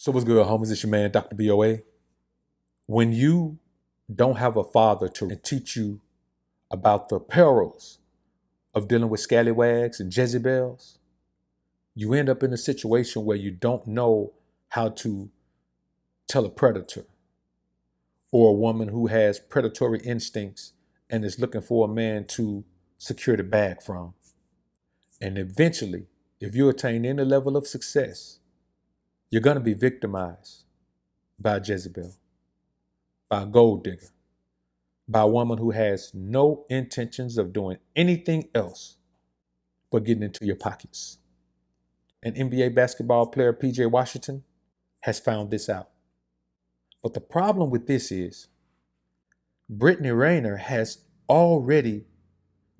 So what's good, homies? It's your man, Dr. BOA. When you don't have a father to teach you about the perils of dealing with scallywags and Jezebels, you end up in a situation where you don't know how to tell a predator or a woman who has predatory instincts and is looking for a man to secure the bag from. And eventually, if you attain any level of success, you're going to be victimized by a Jezebel, by a gold digger, by a woman who has no intentions of doing anything else but getting into your pockets. An NBA basketball player, PJ Washington, has found this out. But the problem with this is Brittany Renner has already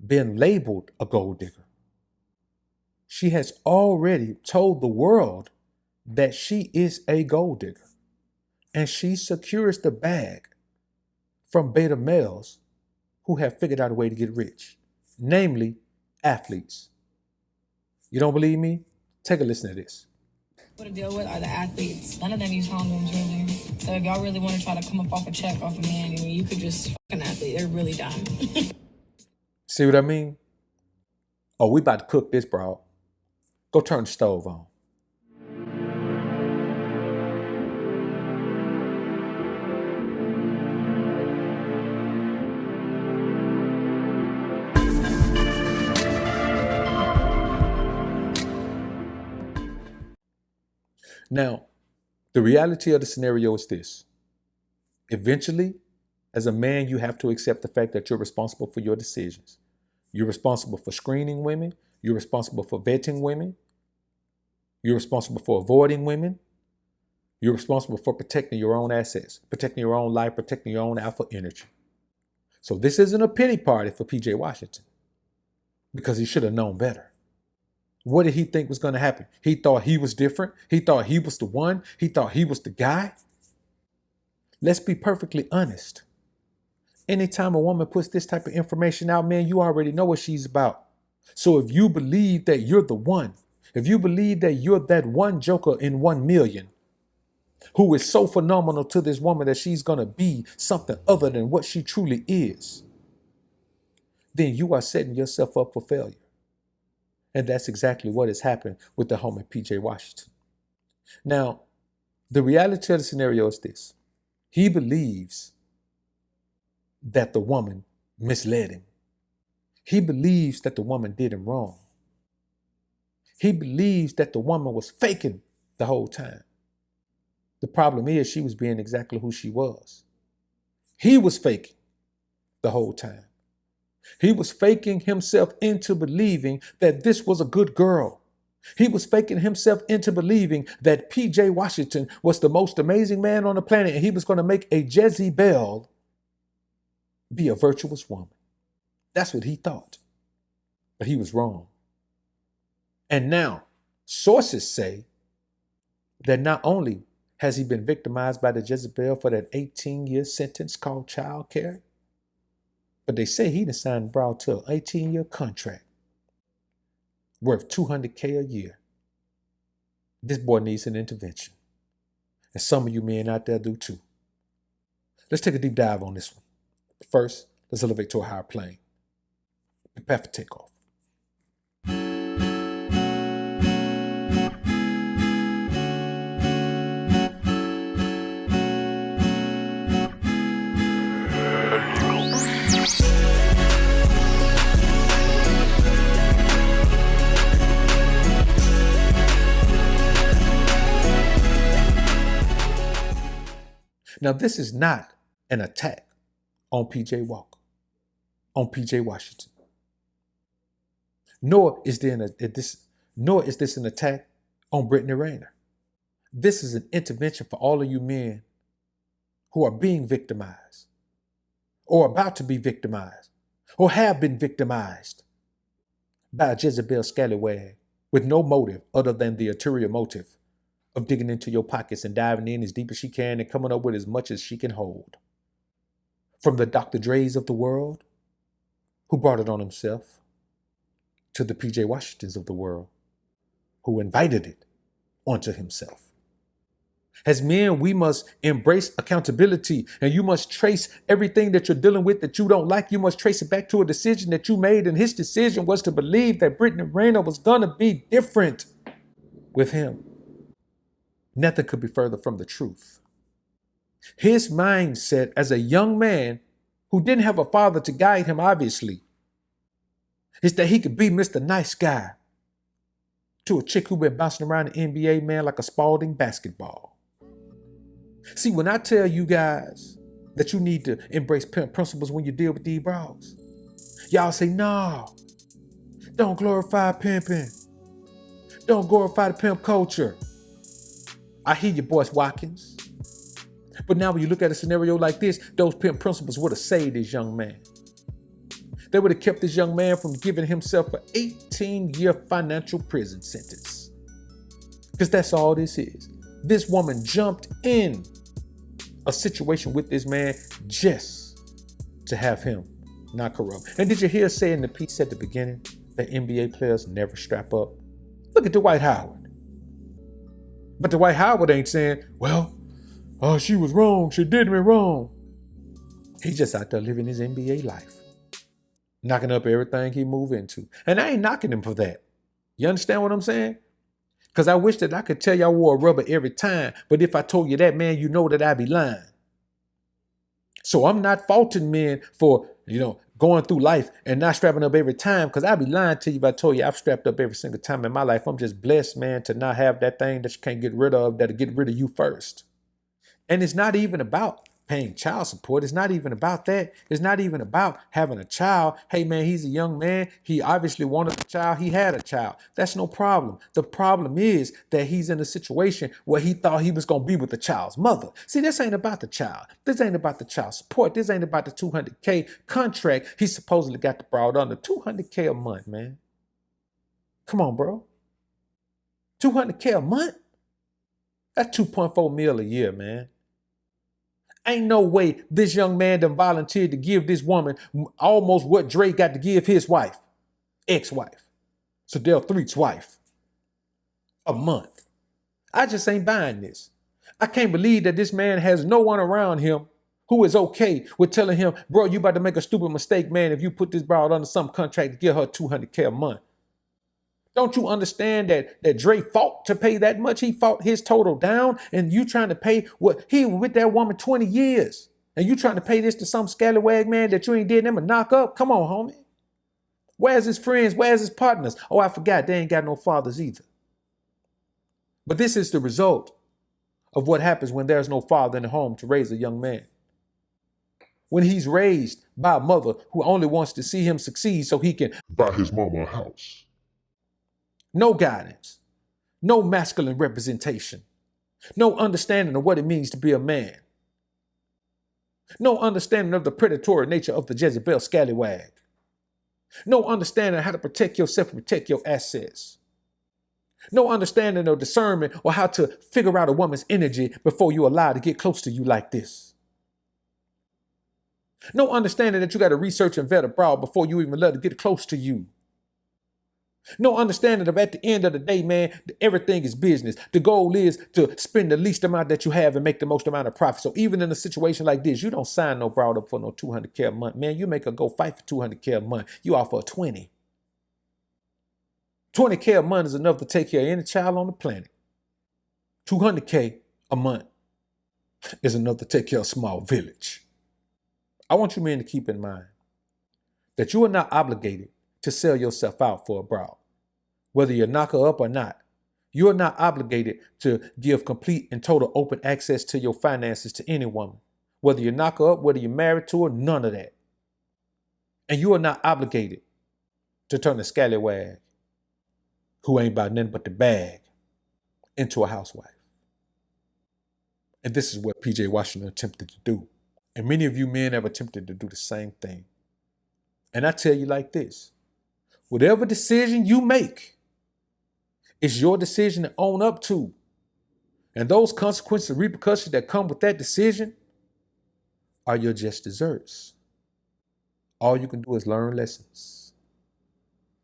been labeled a gold digger. She has already told the world that she is a gold digger, and she secures the bag from beta males who have figured out a way to get rich, namely athletes. You don't believe me? Take a listen to this. What to deal with are the athletes. None of them use condoms, really. So if y'all really want to try to come up off a check off a man, you could just fuck an athlete. They're really dumb. See what I mean? Oh, we about to cook this, bro. Go turn the stove on. Now, the reality of the scenario is this. Eventually, as a man, you have to accept the fact that you're responsible for your decisions. You're responsible for screening women. You're responsible for vetting women. You're responsible for avoiding women. You're responsible for protecting your own assets, protecting your own life, protecting your own alpha energy. So this isn't a pity party for PJ Washington because he should have known better. What did he think was going to happen? He thought he was different. He thought he was the one. He thought he was the guy. Let's be perfectly honest. Anytime a woman puts this type of information out, man, you already know what she's about. So if you believe that you're the one, if you believe that you're that one joker in 1 million who is so phenomenal to this woman that she's going to be something other than what she truly is, then you are setting yourself up for failure. And that's exactly what has happened with the homie PJ Washington. Now, the reality of the scenario is this. He believes that the woman misled him. He believes that the woman did him wrong. He believes that the woman was faking the whole time. The problem is she was being exactly who she was. He was faking the whole time. He was faking himself into believing that this was a good girl. He was faking himself into believing that PJ Washington was the most amazing man on the planet and he was going to make a Jezebel be a virtuous woman. That's what he thought. But he was wrong. And now, sources say that not only has he been victimized by the Jezebel for that 18-year sentence called child care, but they say he done signed Brown to an 18-year contract worth $200K a year. This boy needs an intervention. And some of you men out there do too. Let's take a deep dive on this one. But first, let's elevate to a higher plane. Prepare for takeoff. Now, this is not an attack on PJ Walker, on PJ Washington. Nor is this an attack on Brittany Renner. This is an intervention for all of you men who are being victimized, or about to be victimized, or have been victimized by a Jezebel scallywag with no motive other than the ulterior motive of digging into your pockets and diving in as deep as she can and coming up with as much as she can hold. From the Dr. Dre's of the world, who brought it on himself, to the PJ Washingtons of the world, who invited it onto himself. As men, we must embrace accountability, and you must trace everything that you're dealing with that you don't like. You must trace it back to a decision that you made, and his decision was to believe that Brittany Renner was going to be different with him. Nothing could be further from the truth. His mindset as a young man who didn't have a father to guide him, obviously, is that he could be Mr. Nice Guy to a chick who been bouncing around the NBA, man, like a Spalding basketball. See, when I tell you guys that you need to embrace pimp principles when you deal with these bros, y'all say, no, don't glorify pimping. Don't glorify the pimp culture. I hear you, Boyce Watkins. But now when you look at a scenario like this, those pimp principles would have saved this young man. They would have kept this young man from giving himself an 18-year financial prison sentence. Because that's all this is. This woman jumped in a situation with this man just to have him not corrupt. And did you hear say in the piece at the beginning that NBA players never strap up? Look at Dwight Howard. But Dwight Howard ain't saying, well, she was wrong. She did me wrong. He's just out there living his NBA life, knocking up everything he move into. And I ain't knocking him for that. You understand what I'm saying? Because I wish that I could tell you I wore a rubber every time. But if I told you that, man, you know that I'd be lying. So I'm not faulting men for, going through life and not strapping up every time, because I'd be lying to you if I told you I've strapped up every single time in my life. I'm just blessed, man, to not have that thing that you can't get rid of, that'll get rid of you first. And it's not even about paying child support. It's not even about that. It's not even about having a child. Hey, man, he's a young man. He obviously wanted a child. He had a child. That's no problem. The problem is that he's in a situation where he thought he was going to be with the child's mother. See, this ain't about the child. This ain't about the child support. This ain't about the $200K contract he supposedly got the broad under. $200K a month, man. Come on, bro. $200K a month? That's 2.4 mil a year, man. Ain't no way this young man done volunteered to give this woman almost what Drake got to give his wife, ex-wife, Sadell Threet's wife, a month. I just ain't buying this. I can't believe that this man has no one around him who is okay with telling him, bro, you about to make a stupid mistake, man, if you put this broad under some contract to give her $200K a month. Don't you understand that Dre fought to pay that much? He fought his total down, and you trying to pay what he was with that woman 20 years. And you trying to pay this to some scallywag man that you ain't did them a knock up? Come on, homie. Where's his friends? Where's his partners? Oh, I forgot. They ain't got no fathers either. But this is the result of what happens when there's no father in the home to raise a young man. When he's raised by a mother who only wants to see him succeed so he can buy his mama a house. No guidance, no masculine representation, no understanding of what it means to be a man, no understanding of the predatory nature of the Jezebel scallywag, no understanding of how to protect yourself and protect your assets, no understanding of discernment or how to figure out a woman's energy before you allow her to get close to you like this. No understanding that you got to research and vet a broad before you even let her get close to you. No understanding of at the end of the day, man, everything is business. The goal is to spend the least amount that you have and make the most amount of profit. So even in a situation like this, you don't sign no broad up for no $200K a month. Man, you make her go fight for $200K a month. You offer a 20. $20K a month is enough to take care of any child on the planet. $200K a month is enough to take care of a small village. I want you men to keep in mind that you are not obligated to sell yourself out for a broad. Whether you knock her up or not, you're not obligated to give complete and total open access to your finances to any woman. Whether you knock her up, whether you're married to her, none of that. And you are not obligated to turn a scallywag who ain't about nothing but the bag into a housewife. And this is what PJ Washington attempted to do. And many of you men have attempted to do the same thing. And I tell you like this. Whatever decision you make, it's your decision to own up to. And those consequences and repercussions that come with that decision are your just desserts. All you can do is learn lessons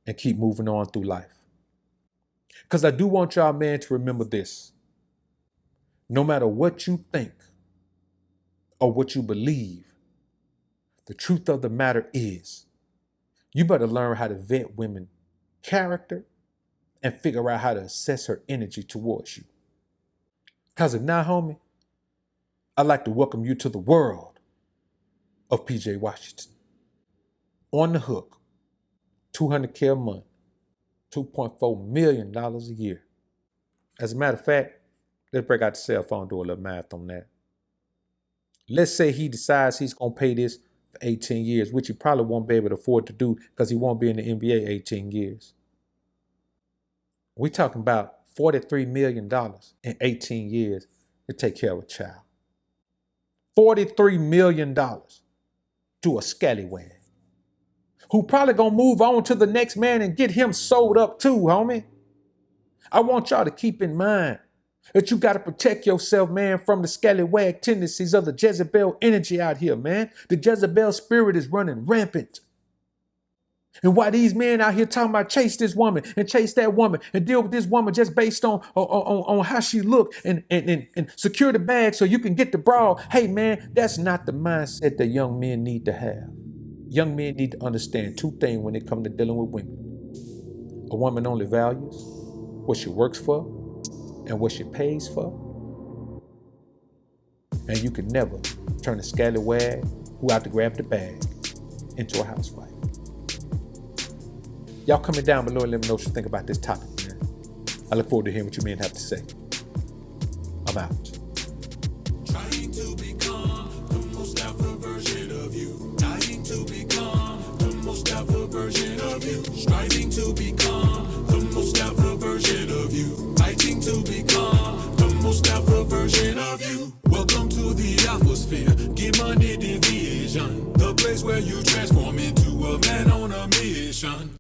and keep moving on through life. Because I do want y'all, man, to remember this. No matter what you think or what you believe, the truth of the matter is you better learn how to vet women's character and figure out how to assess her energy towards you. Because if not, homie, I'd like to welcome you to the world of PJ Washington. On the hook, $200K a month, $2.4 million a year. As a matter of fact, let's break out the cell phone and do a little math on that. Let's say he decides he's going to pay this for 18 years, which he probably won't be able to afford to do because he won't be in the NBA 18 years. We're talking about $43 million in 18 years to take care of a child. $43 million to a scallywag who probably gonna move on to the next man and get him sold up too, homie. I want y'all to keep in mind that you gotta protect yourself, man, from the scallywag tendencies of the Jezebel energy out here, man. The Jezebel spirit is running rampant. And why these men out here talking about chase this woman and chase that woman and deal with this woman just based on how she look and secure the bag so you can get the bra. Hey, man, that's not the mindset that young men need to have. Young men need to understand two things when it comes to dealing with women. A woman only values what she works for and what she pays for. And you can never turn a scallywag who out to grab the bag into a house fight. Y'all comment down below and let me know what you think about this topic, man. I look forward to hearing what you men have to say. I'm out. Trying to become the most alpha version of you. Dying to become the most alpha version of you. Striving to become the most alpha version of you. Fighting to become the most alpha version of you. Welcome to the alpha sphere. Get money division. The place where you transform into a man on a mission.